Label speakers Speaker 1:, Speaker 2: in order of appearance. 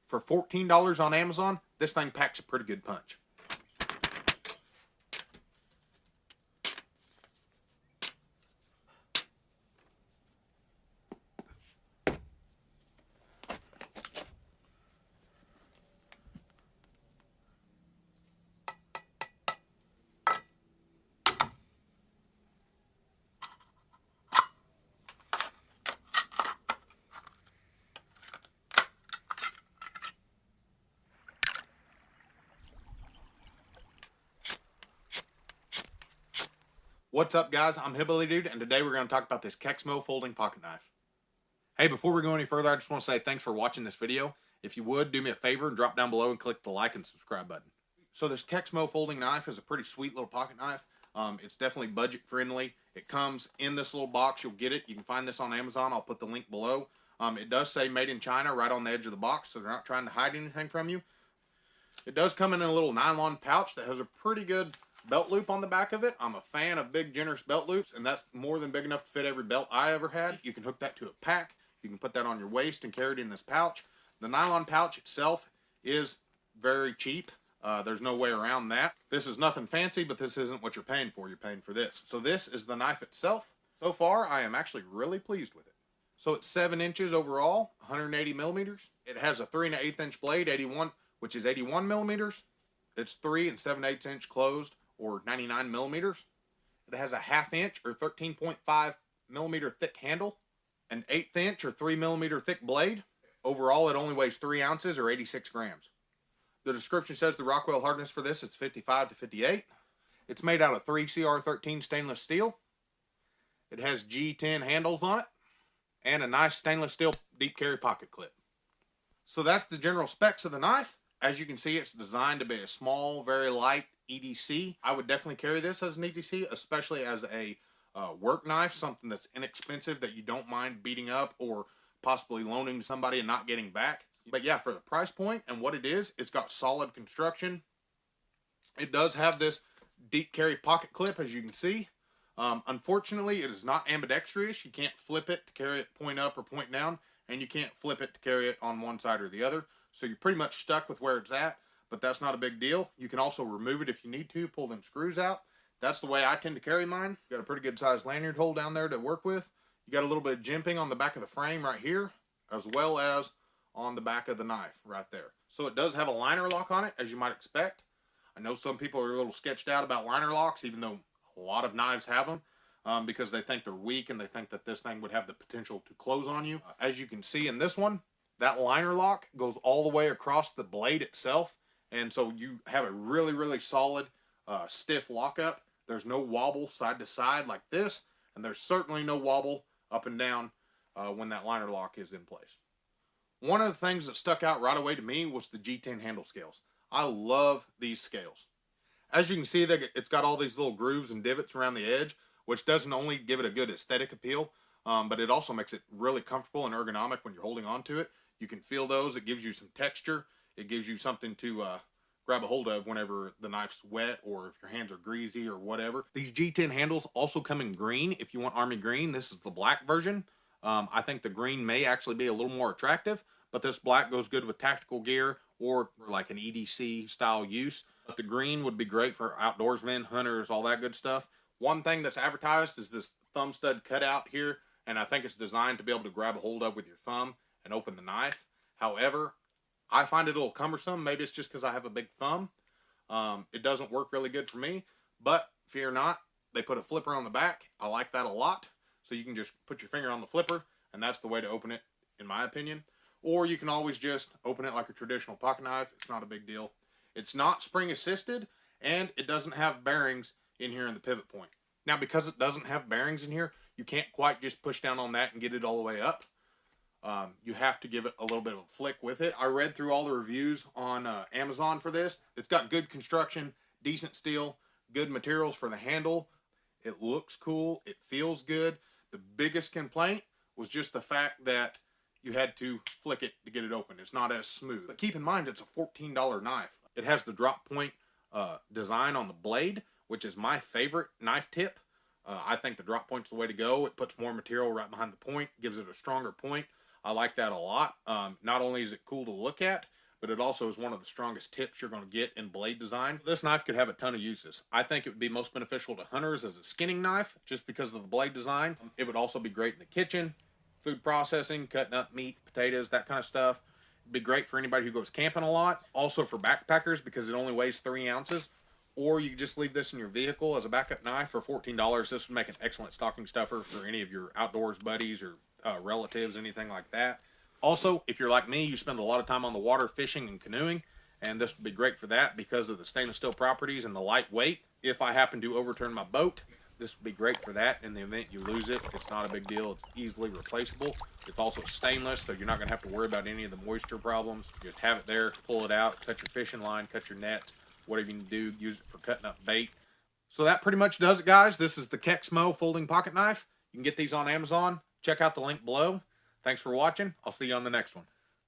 Speaker 1: For $14 on Amazon, this thing packs a pretty good punch. What's up, guys? I'm Hillbilly Dude, and today we're going to talk about this Kexmo folding pocket knife. Hey, before we go any further, I just want to say thanks for watching this video. If you would, do me a favor and drop down below and click the like and subscribe button. So this Kexmo folding knife is a pretty sweet little pocket knife. It's definitely budget friendly. It comes in this little box. You'll get it. You can find this on Amazon. I'll put the link below. It does say made in China right on the edge of the box, so they're not trying to hide anything from you. It does come in a little nylon pouch that has a pretty good belt loop on the back of it. I'm a fan of big, generous belt loops, and that's more than big enough to fit every belt I ever had. You can hook that to a pack. You can put that on your waist and carry it in this pouch. The nylon pouch itself is very cheap. There's no way around that. This is nothing fancy, but this isn't what you're paying for. You're paying for this. So this is the knife itself. So far, I am actually really pleased with it. So it's 7 inches overall, 180 millimeters. It has a 3 1/8 inch blade, 81, which is 81 millimeters. It's 3 7/8 inch closed, or 99 millimeters. It has a 1/2 inch or 13.5 millimeter thick handle, an 1/8 inch or 3 millimeter thick blade. Overall, it only weighs 3 ounces or 86 grams. The description says the Rockwell hardness for this is 55 to 58. It's made out of 3CR13 stainless steel. It has G10 handles on it and a nice stainless steel deep carry pocket clip. So that's the general specs of the knife. As you can see, it's designed to be a small, very light EDC. I would definitely carry this as an EDC, especially as a work knife, something that's inexpensive that you don't mind beating up or possibly loaning to somebody and not getting back. But yeah, for the price point and what it is, it's got solid construction. It does have this deep carry pocket clip, as you can see. Unfortunately, it is not ambidextrous. You can't flip it to carry it point up or point down, and you can't flip it to carry it on one side or the other. So you're pretty much stuck with where it's at, but that's not a big deal. You can also remove it if you need to, pull them screws out. That's the way I tend to carry mine. Got a pretty good sized lanyard hole down there to work with. You got a little bit of jimping on the back of the frame right here, as well as on the back of the knife right there. So it does have a liner lock on it, as you might expect. I know some people are a little sketched out about liner locks, even though a lot of knives have them, because they think they're weak and they think that this thing would have the potential to close on you. As you can see in this one, that liner lock goes all the way across the blade itself, and so you have a really, really solid, stiff lockup. There's no wobble side to side like this, and there's certainly no wobble up and down when that liner lock is in place. One of the things that stuck out right away to me was the G10 handle scales. I love these scales. As you can see, it's got all these little grooves and divots around the edge, which doesn't only give it a good aesthetic appeal, but it also makes it really comfortable and ergonomic when you're holding on to it. You can feel those. It gives you some texture. It gives you something to grab a hold of whenever the knife's wet or if your hands are greasy or whatever. These G10 handles also come in green if you want army green. This is the black version. I think the green may actually be a little more attractive, but this black goes good with tactical gear or like an EDC style use. But the green would be great for outdoorsmen, hunters, all that good stuff. One thing that's advertised is this thumb stud cutout here, and I think it's designed to be able to grab a hold of with your thumb and open the knife. However, I find it a little cumbersome. Maybe it's just because I have a big thumb. It doesn't work really good for me, but fear not, they put a flipper on the back. I like that a lot. So you can just put your finger on the flipper, and that's the way to open it, in my opinion. Or you can always just open it like a traditional pocket knife. It's not a big deal. It's not spring assisted, and it doesn't have bearings in here in the pivot point. Now, because it doesn't have bearings in here, you can't quite just push down on that and get it all the way up. You have to give it a little bit of a flick with it. I read through all the reviews on Amazon for this. It's got good construction, decent steel, good materials for the handle. It looks cool. It feels good. The biggest complaint was just the fact that you had to flick it to get it open. It's not as smooth. But keep in mind, it's a $14 knife. It has the drop point design on the blade, which is my favorite knife tip. I think the drop point's the way to go. It puts more material right behind the point, gives it a stronger point. I like that a lot. Not only is it cool to look at, but it also is one of the strongest tips you're going to get in blade design. This knife could have a ton of uses. I think it would be most beneficial to hunters as a skinning knife, just because of the blade design. It would also be great in the kitchen, food processing, cutting up meat, potatoes, that kind of stuff. It'd be great for anybody who goes camping a lot. Also for backpackers, because it only weighs 3 ounces. Or you could just leave this in your vehicle as a backup knife for $14. This would make an excellent stocking stuffer for any of your outdoors buddies or relatives, anything like that. Also, if you're like me, you spend a lot of time on the water fishing and canoeing, and this would be great for that because of the stainless steel properties and the lightweight. If I happen to overturn my boat, this would be great for that. In the event you lose it, it's not a big deal. It's easily replaceable. It's also stainless, so you're not going to have to worry about any of the moisture problems. You just have it there, pull it out, cut your fishing line, cut your nets, whatever you can do, use it for cutting up bait. So that pretty much does it, guys. This is the Kexmo folding pocket knife. You can get these on Amazon. Check out the link below. Thanks for watching. I'll see you on the next one.